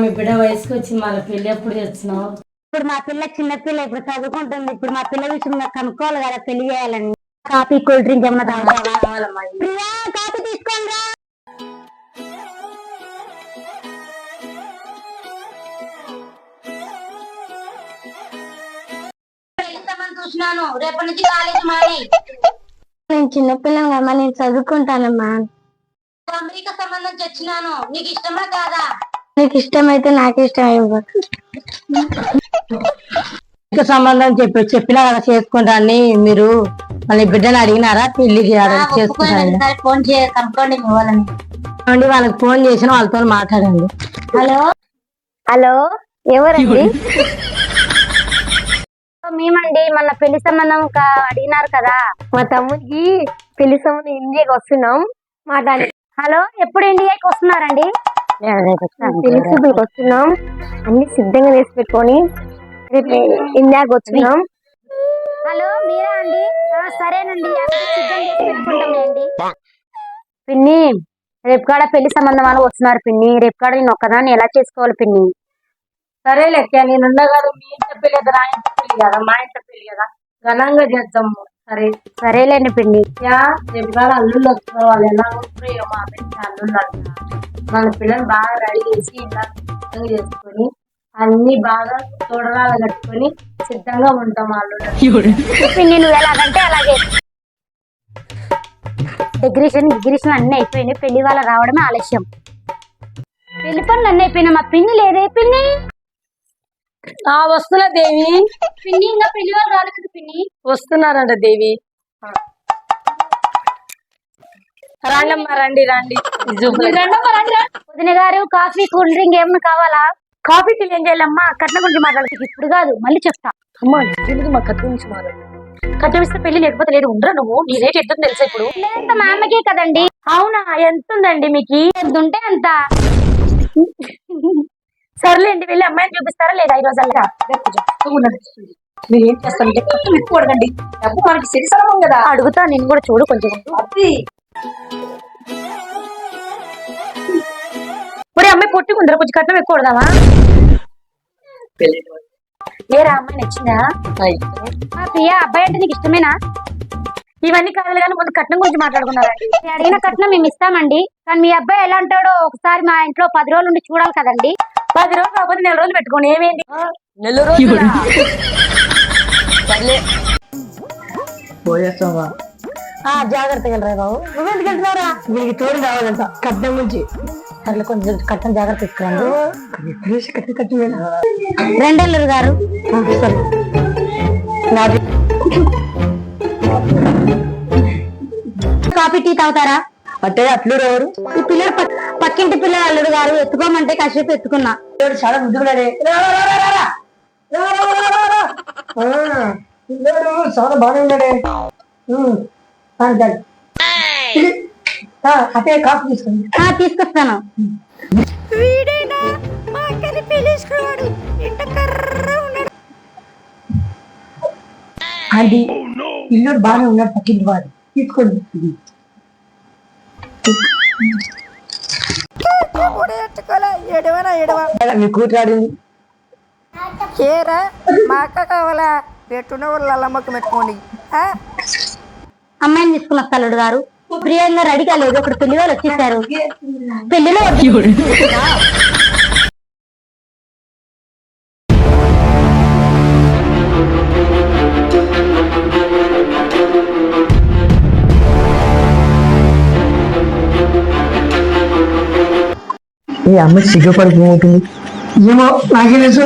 మీ బిడ్డ వయసుకు వచ్చి మన పెళ్లి ఎప్పుడు చేస్తున్నావు? ఇప్పుడు మా పిల్ల చిన్నపిల్ల ఇప్పుడు చదువుకుంటుంది. ఇప్పుడు మా పిల్ల విషయం నాకు కనుక్కోవాలి కదా, పెళ్లి చేయాలని. కాఫీ కూల్ డ్రింక్ ఏమన్నా తాగుతావా? ప్రియా, కాఫీ తీసుకోండి రా. చూసినాను, రేపటి నుంచి కాలేజ్ మాని. నేను చిన్నపిల్లని కదమ్మా, నేను చదువుకుంటానమ్మా. అమెరికా సంబంధం చచ్చినాను, నీకు ఇష్టమా కాదా? నీకు ఇష్టమైతే నాకు ఇష్టం. ఇంకా సంబంధం చెప్పినా కదా చేసుకుంటా అని. మీరు మళ్ళీ బిడ్డను అడిగినారా పెళ్లి చేసుకుంటారు? ఫోన్ కనుక్కోండి వాళ్ళని. వాళ్ళకి ఫోన్ చేసిన వాళ్ళతో మాట్లాడండి. హలో హలో, ఎవరండి? మేమండి, మన పెళ్లి సంబంధం అడిగినారు కదా, మా తమ్ముడికి పెళ్లి సంబంధం ఇండియాకి వస్తున్నాం మాట్లాడి. హలో, ఎప్పుడు ఇండియాకి వస్తున్నారండి? పెళ్లి వస్తున్నాం, అన్ని సిద్ధంగా చేసి పెట్టుకొని రేపు ఇండియాకి వచ్చినాం. హలో, మీరా అండి? సరేనండి, సిద్ధం చేసి పెట్టుకుంటామండి. పిన్ని, రేపు కాడ పెళ్లి సంబంధం అని వస్తున్నారు పిన్ని. రేపు కాడ నేను ఒక్కదాన్ని ఎలా చేసుకోవాలి పిన్ని? సరే లెక్క, నేను ఉండగాదు. మీ ఇంట పెళ్లి కదా, నా ఇంట పెళ్లి కదా, మా ఇంట పెళ్లి కదా, ఘనంగా చేద్దాము. సరే సరేలేండి పిన్ని. రేపు కాడ అల్లుళ్ళు వస్తున్నారు, వాళ్ళు ఎలా ఉంటాయో మా అల్లుళ్ళు అంటున్నారు. మన పిల్లలు బాగా రెడీ చేసి ఇలా సిద్ధంగా చేసుకొని అన్ని బాగా తోడరాలు కట్టుకొని సిద్ధంగా ఉంటాం అల్లుళ్ళు. పిన్ని, నువ్వు ఎలాగంటే అలాగే. డెకరేషన్ అన్నీ అయిపోయినాయి, పెళ్లి వాళ్ళ రావడమే ఆలస్యం. పెళ్లి పనులు అన్నీ అయిపోయినా, మా పిన్ని లేదే పిన్ని? వస్తున్నా దేవి. పిన్ని, ఇంకా పెళ్లి వాళ్ళు రాలేదు పిన్ని. వస్తున్నారంట దేవి. రండమ్మా, రండి రండి. వదిన గారు, కాఫీ కూల్ డ్రింక్ ఏమన్నా కావాలా? కాఫీ టీ ఏం చేయాలమ్మా? కట్నం గురించి మాట్లాడుతుంది ఇప్పుడు కాదు, మళ్ళీ చెప్తా. అమ్మా, మా కట్నం గురించి మాట్లాడు. కట్నం ఇస్తే పెళ్లి, లేకపోతే లేదు. ఉండరా నువ్వు? నీ రేట్ ఎంత తెలుసా ఇప్పుడు? ఎంత మా అమ్మకే కదండి. అవునా, ఎంత ఉందండి మీకు? ఎంత ఉంటే అంత. సర్లేండి, వెళ్ళి అమ్మాయిని చూపిస్తారా లేదా ఈ రోజల్లా? మీరు ఏం చేస్తారంటే కట్నం ఎక్కువ అడగండి, డబ్బు మనకి సిరిసలమం కదా. అడుగుతా, నేను కూడా చూడు కొంచెం. మరి అమ్మాయి పొట్టుకుందరా, కొంచెం కట్నం ఎక్కువ అడదామా? ఏరా, అమ్మాయి నచ్చిందా? ప్రియా, అబ్బాయి అంటే నీకు ఇష్టమేనా? ఇవన్నీ కావాలి కానీ ముందు కట్నం గురించి మాట్లాడుకున్నారండి. అడిగిన కట్నం మేము ఇస్తామండి, కానీ మీ అబ్బాయి ఎలా అంటాడో ఒకసారి మా ఇంట్లో 10 రోజులు ఉండి చూడాలి కదండి. 10 రోజులు కాకపోతే 4 రోజులు పెట్టుకోండి, ఏమేంటి? 4 రోజులు పోయేస్తావా? జాగ్రత్తగా వెళ్ళరా బాబు. నువ్వెందుకు వెళ్తున్నావురా? వీళ్ళకి తోడు రావాలంట కట్నం నుంచి. సర్లే, కొంచెం కట్నం జాగ్రత్త తీసుకురండి. కట్నం రెండేళ్ళరు గారు. కాఫీ టీ తాగుతారా? అంటే అట్లుడు ఎవరు? ఈ పిల్లడు పక్కింటి పిల్లడు అల్లుడు గారు. ఎత్తుకోమంటే కాసేపు ఎత్తుకున్నా. చాలా ముద్దుకున్నాడే, చాలా బాగానే ఉన్నాడే. అదే కాఫీ తీసుకుంది. తీసుకొస్తాను. అది ఇల్లు బాగానే ఉన్నాడు, పక్కింటి వాడు. తీసుకోండి. మీ కూతురాడింది. ఏరా, మా అక్క కావాలా? పెట్టున్న వాళ్ళు అల్లమ్మకు పెట్టుకోండి. అమ్మాయిని తీసుకుని వస్తా అల్లుడు గారు. ప్రియంగా రెడీ కాలేదు, ఒకటి పెళ్లి వాళ్ళు వచ్చేసారు. పెళ్లిలో ఈ అమ్మాయి సిగ్గుపడికి ఏమవుతుంది ఏమో నాకే తెలుసు.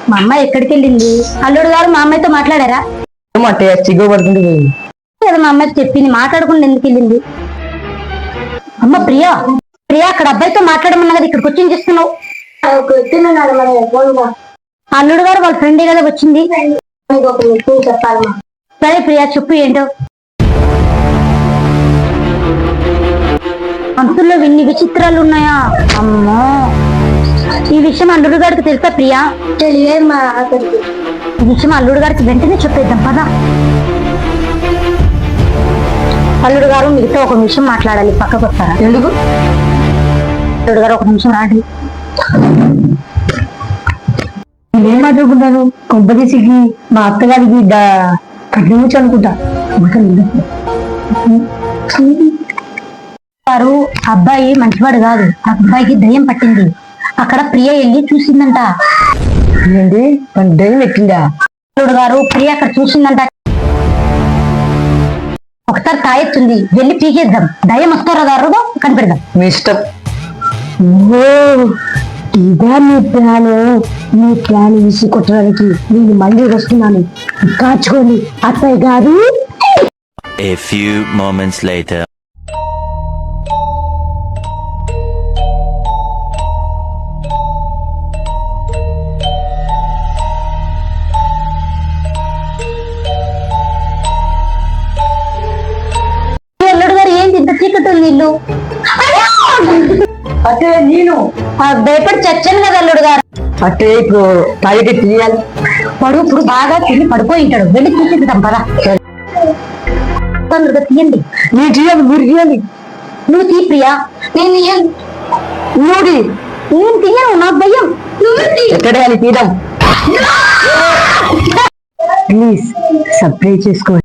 మా అమ్మాయి ఎక్కడికి వెళ్ళింది? అల్లుడు గారు మా అమ్మాయితో మాట్లాడారా? అంటే సిగ్గుపడుతుంది కదా, మా అమ్మాయికి చెప్పింది. మాట్లాడకుండా ఎందుకు వెళ్ళింది? అమ్మ ప్రియా, ప్రియా అక్కడ అబ్బాయితో మాట్లాడమన్నా కదా, ఇక్కడికి వచ్చి ఏం చేస్తున్నావు? అల్లుడు గారు వాళ్ళ ఫ్రెండే కదా వచ్చింది. చెప్పాలి. సరే ప్రియా, చెప్పు ఏంటో. అంతుల్లో ఇన్ని విచిత్రాలు ఉన్నాయా? అమ్మో, ఈ విషయం అల్లుడు గారికి తెలుసా ప్రియా? తెలియదు. ఈ విషయం అల్లుడు గారికి వెంటనే చెప్పేద్దాం పదా. అల్లుడు గారు, మీతో ఒక విషయం మాట్లాడాలి, పక్కకు వస్తారా? ఎందుకు? అల్లుడు గారు ఒక నిమిషం రాండి. ఏం మాట్లాడుకుంటాను కొంపదీసి మా అత్తగారికి కట్టించు అనుకుంటా. వారు అబ్బాయి మంచివాడు కాదు, ఆ అబ్బాయికి దయ్యం పట్టింది. అక్కడ ప్రియ వెళ్ళి చూసిందంట. ఏంటి దయ్యం ఎక్కిందా? అల్లుడు గారు ప్రియ అక్కడ చూసిందంట. ఒకసారి కాయెత్తుంది, వెళ్ళి పీకేద్దాం. దయ్యం వస్తారో గారు కనిపెడదాం. మీ ఇష్టం. ఇదా నీ ప్లాన్? నీ ప్లాన్ విసి కొట్టడానికి నేను మళ్ళీ వస్తున్నాను. కాచుకొని అత్తయ్య గారు. A few moments later. అల్లుడు గారు ఏంటి ఇంత చీకటి ఉంది ఇల్లు? అంటే నేను భయపడి చచ్చాను కదా అల్లుడు గారు. అంటే ఇప్పుడు తాగితే తీయాలి. పడు ఇప్పుడు బాగా తిని పడిపోయి ఉంటాడు. వెళ్ళి చూసేద్దాం పదా. తొందరగా తీయండి. నేను తీయాలి, మీరు తీయాలి. నువ్వు తీ ప్రియా. నేను తీయాలి. నువ్వు నేను తీయను, నాకు భయం. ఎక్కడ తీద్దాం. ప్లీజ్ సర్ప్రైజ్ చేసుకో.